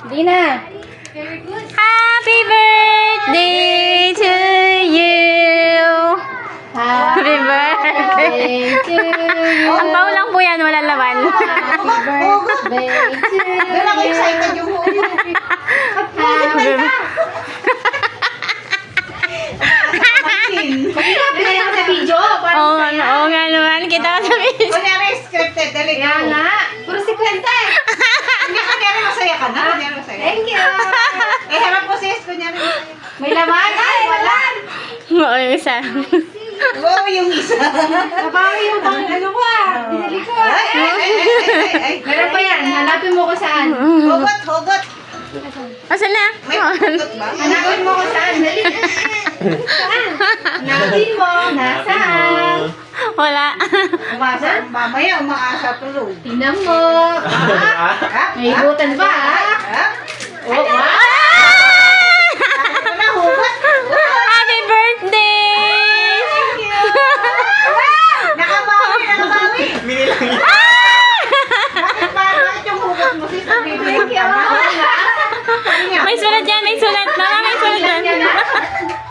Dina. Happy birthday to you! Happy birthday! to you. Ang baw lang po yan, wala laman. Happy birthday to you. Doon ako excited yung hugot. Pinaya ko sa video. Oo nga naman, kita ko sa video. Kunyari scripted, dali Kaya go. nga. Puro si Kwenta eh. Hindi, kunyari masaya ka na. Kunyari masaya. Thank you. Eh, harap po sis, kunyari masaya. May laman? Ay, wala. Oo, yung isa. Wow, yung isa. Nabawi yung pang ano ko ah. Binili ko ah. Ay. Meron pa yan. Hanapin mo ko saan. Hugot, hugot. Asan na? May hugot ba? Hanapin mo ko saan. Dali. Saan? Hanapin mo. Nasaan? Wala. Umasa, mamaya umaasa tulog. Tingnan mo. Ah, may igutan ba ah? Oh, wow. Ano na, hugot? Happy birthday! Nakabawi, nakabawi. Minilang yun. Bakit yung hugot mo sis? Bibigyan ka ba? May sulat yan, may sulat.